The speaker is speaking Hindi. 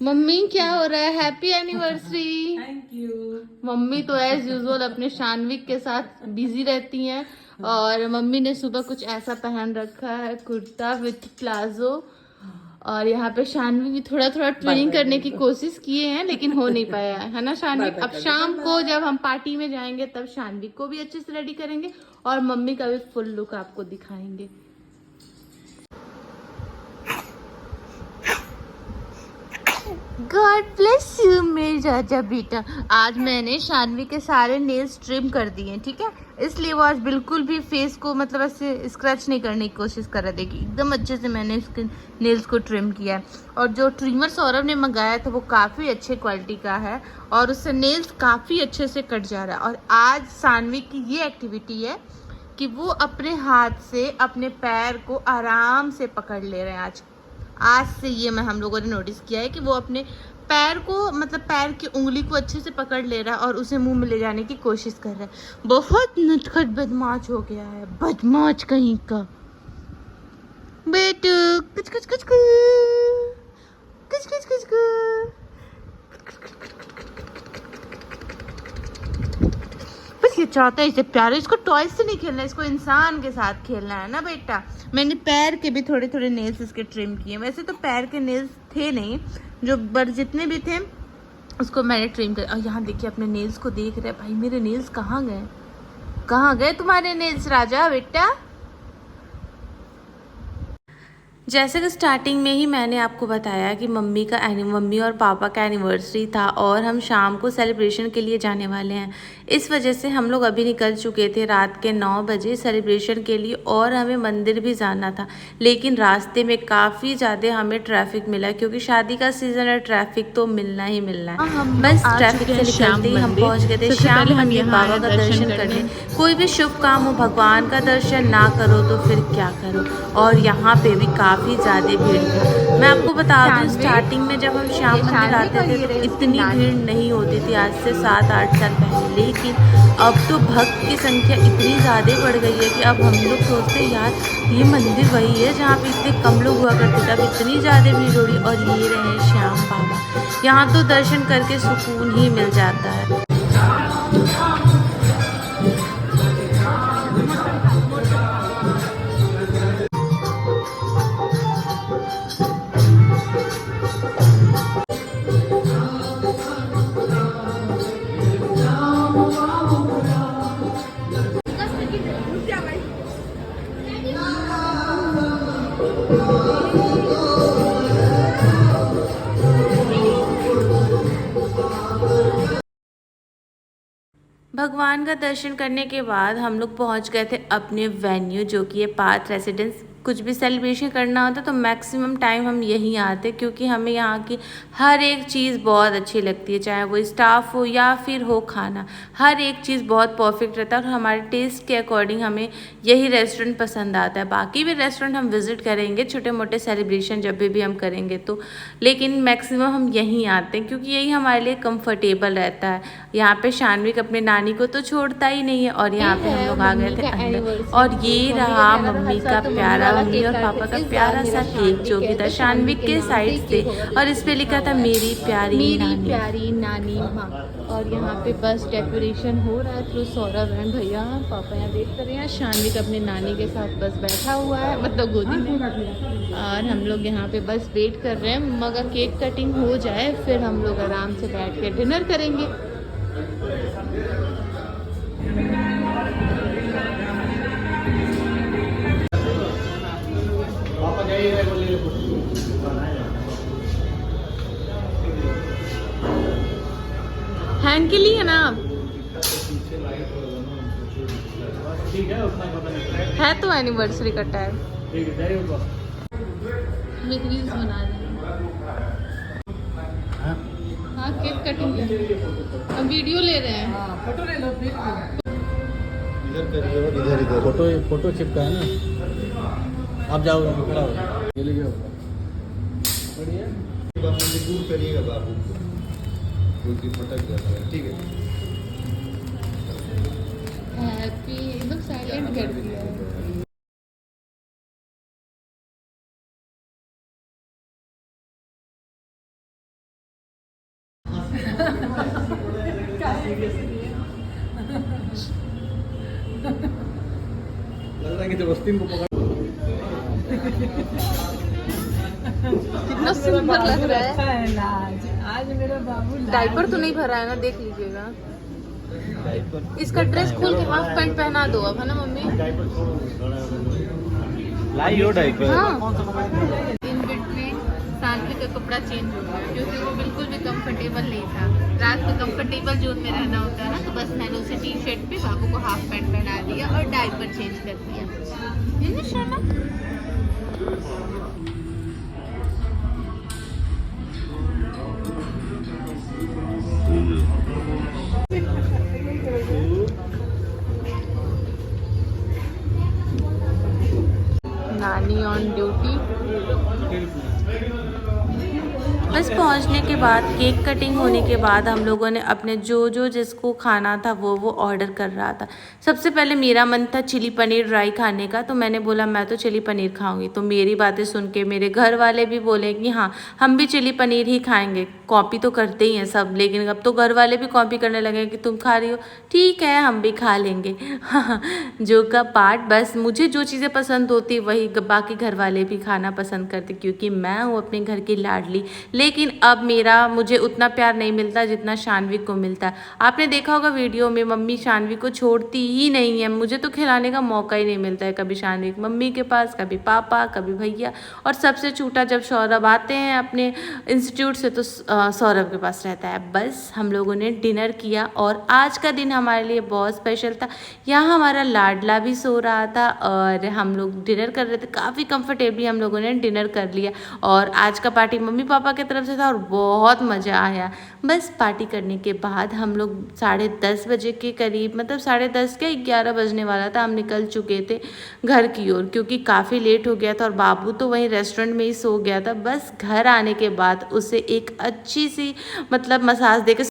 मम्मी क्या हो रहा है? Happy anniversary. Thank you. Mummy तो एज यूजुअल अपने शानविक के साथ बिजी रहती हैं। और मम्मी ने सुबह कुछ ऐसा पहन रखा है, कुर्ता विथ प्लाजो। और यहाँ पे शानवी भी थोड़ा थोड़ा ट्विनिंग करने की कोशिश किए हैं, लेकिन हो नहीं पाया है ना शानवी? अब शाम को जब हम पार्टी में जाएंगे तब शानवी को भी अच्छे से रेडी करेंगे और मम्मी का भी फुल लुक आपको दिखाएंगे। गॉड ब्लेस यू मेरी राजा बेटा। आज मैंने शानवी के सारे नेल्स ट्रिम कर दिए, ठीक है? इसलिए वो आज बिल्कुल भी फेस को मतलब ऐसे स्क्रैच नहीं करने की कोशिश कर रहा। देखिए एकदम अच्छे से मैंने इसके नेल्स को ट्रिम किया है। और जो ट्रिमर सौरभ ने मंगाया था वो काफ़ी अच्छे क्वालिटी का है और उससे नेल्स काफ़ी अच्छे से कट जा रहा है। और आज शानवी की ये एक्टिविटी है कि वो अपने हाथ से अपने पैर को आराम से पकड़ ले रहे हैं। आज से ये हम लोगों ने नोटिस किया है कि वो अपने पैर को मतलब पैर की उंगली को अच्छे से पकड़ ले रहा है और उसे मुंह में ले जाने की कोशिश कर रहा है। बहुत नटखट बदमाश हो गया है, बदमाश कहीं का। बेटू कुछ कुछ कुछ कुछ कुछ कुछ बस ये चाहता है इसे प्यारे, इसको टॉय से नहीं खेलना, इसको इंसान के साथ खेलना है ना बेटा। मैंने पैर के भी थोड़े थोड़े नेल्स इसके ट्रिम किए। वैसे तो पैर के नेल्स थे नहीं, जो बट जितने भी थे उसको मैंने ट्रिम कर। और यहाँ देखिए अपने नेल्स को देख रहे हैं। भाई मेरे नेल्स कहाँ गए? कहाँ गए तुम्हारे नेल्स राजा बेटा? जैसे कि स्टार्टिंग में ही मैंने आपको बताया कि मम्मी और पापा का एनिवर्सरी था और हम शाम को सेलिब्रेशन के लिए जाने वाले हैं। इस वजह से हम लोग अभी निकल चुके थे रात के 9 बजे सेलिब्रेशन के लिए और हमें मंदिर भी जाना था। लेकिन रास्ते में काफ़ी ज़्यादा हमें ट्रैफिक मिला क्योंकि शादी का सीज़न है, ट्रैफिक तो मिलना ही मिलना है। बस ट्रैफिक से निकलते ही हम पहुँच गए थे श्याम मंदिर बाबा का दर्शन करने। कोई भी शुभ काम हो, भगवान का दर्शन ना करो तो फिर क्या करो। और यहाँ पे भी काफ़ी ज़्यादा भीड़ था। मैं आपको बता दूँ स्टार्टिंग में जब हम श्याम मंदिर आते थे तो इतनी भीड़ नहीं होती थी, आज से 7-8 साल पहले। लेकिन अब तो भक्त की संख्या इतनी ज़्यादा बढ़ गई है कि अब हम लोग सोचते हैं यार ये मंदिर वही है जहाँ पे इतने कम लोग हुआ करते थे, अब इतनी ज़्यादा भीड़ हो रही। और ये रहे श्याम बाबा, यहाँ तो दर्शन करके सुकून ही मिल जाता है। भगवान का दर्शन करने के बाद हम लोग पहुंच गए थे अपने वेन्यू, जो कि है पार्थ रेसिडेंस। कुछ भी सेलिब्रेशन करना होता तो मैक्सिमम टाइम हम यहीं आते क्योंकि हमें यहाँ की हर एक चीज़ बहुत अच्छी लगती है, चाहे वो स्टाफ हो या फिर हो खाना। हर एक चीज़ बहुत परफेक्ट रहता है और हमारे टेस्ट के अकॉर्डिंग हमें यही रेस्टोरेंट पसंद आता है। बाकी भी रेस्टोरेंट हम विज़िट करेंगे छोटे मोटे सेलिब्रेशन जब भी हम करेंगे तो, लेकिन मैक्सिमम हम यहीं आते हैं क्योंकि यही हमारे लिए कंफर्टेबल रहता है। यहाँ पे शानविक अपने नानी को तो छोड़ता ही नहीं है। और यहाँ पे हम लोग आ गए थे अंदर और ये रहा मम्मी का प्यारा, मम्मी और पापा का प्यारा सा केक जो कि था शानविक के साइड से और इस पे लिखा था मेरी प्यारी नानी माँ। और यहाँ पे बस डेकोरेशन हो रहा है थ्रू सौरभ एंड भैया। पापा यहाँ देख कर रहे हैं, शानविक अपने नानी के साथ बस बैठा हुआ है, मतलब गोदी में। और हम लोग यहाँ पे बस वेट कर रहे हैं, मगर केक कटिंग हो जाए फिर हम लोग आराम से बैठ के डिनर करेंगे। हैंड के लिए ना है तो एनिवर्सरी का टाइम रील्स बना रहे हैं। हाँ केक कटिंग हम वीडियो ले रहे हैं। फोटो ले लो इधर करिए, इधर इधर फोटो चिपका है ना। आप जाओ खड़ा हो, ये ले जाओ। बढ़िया दूर करिएगा बाबू, कोई फटक जाता है। ठीक है, हैप्पी एकदम साइलेंट कर दिया। लग रहा है कि जब अस्तीन को पकड़ कितना सुंदर लग रहा है। अच्छा है लाज, आज मेरा बाबू लाज डायपर तो नहीं भरा है ना, देख लीजिएगा। डायपर इसका ड्रेस खोल के हाफ पैंट पहना दो अब, है ना मम्मी? डायपर छोड़ो, लाइयो डायपर। हाँ। इन बिटवीन सानवी का कपड़ा चेंज हो गया क्योंकि वो बिल्कुल भी कंफर्टेबल नहीं था। रात को कंफर्टेबल जोन में रहना होता है ना, तो बस मैंने उसे टी शर्ट पे बाबू को हाफ पैंट पहना दिया और डायपर चेंज कर दिया। है ना शर्मा? नानी ऑन ड्यूटी। बस पहुंचने के बाद केक कटिंग होने के बाद हम लोगों ने अपने जो जिसको खाना था वो ऑर्डर कर रहा था। सबसे पहले मेरा मन था चिली पनीर ड्राई खाने का, तो मैंने बोला मैं तो चिली पनीर खाऊंगी। तो मेरी बातें सुन के मेरे घर वाले भी बोले कि हाँ हम भी चिली पनीर ही खाएंगे। कॉपी तो करते ही हैं सब, लेकिन अब तो घर वाले भी कॉपी करने लगे कि तुम खा रही हो, ठीक है हम भी खा लेंगे। जो का पार्ट, बस मुझे जो चीज़ें पसंद होती वही बाकी घर वाले भी खाना पसंद करते, क्योंकि मैं हूँ अपने घर की लाडली। लेकिन अब मुझे उतना प्यार नहीं मिलता जितना शानविक को मिलता है। आपने देखा होगा वीडियो में, मम्मी शानविक को छोड़ती ही नहीं है। मुझे तो खिलाने का मौका ही नहीं मिलता है। कभी शानविक मम्मी के पास, कभी पापा, कभी भैया, और सबसे छोटा जब सौरभ आते हैं अपने इंस्टीट्यूट से तो सौरभ के पास रहता है। बस हम लोगों ने डिनर किया और आज का दिन हमारे लिए बहुत स्पेशल था। यहाँ हमारा लाडला भी सो रहा था और हम लोग डिनर कर रहे थे। काफ़ी कंफर्टेबली हम लोगों ने डिनर कर लिया और आज का पार्टी मम्मी पापा की तरफ से था और बहुत मज़ा आया। बस पार्टी करने के बाद हम लोग 10:30 बजे के करीब, मतलब 10:30 क्या 11 बजने वाला था, हम निकल चुके थे घर की ओर, क्योंकि काफ़ी लेट हो गया था और बाबू तो वहीं रेस्टोरेंट में ही सो गया था। बस घर आने के बाद उसे एक अच्छी सी मतलब मसाज देकर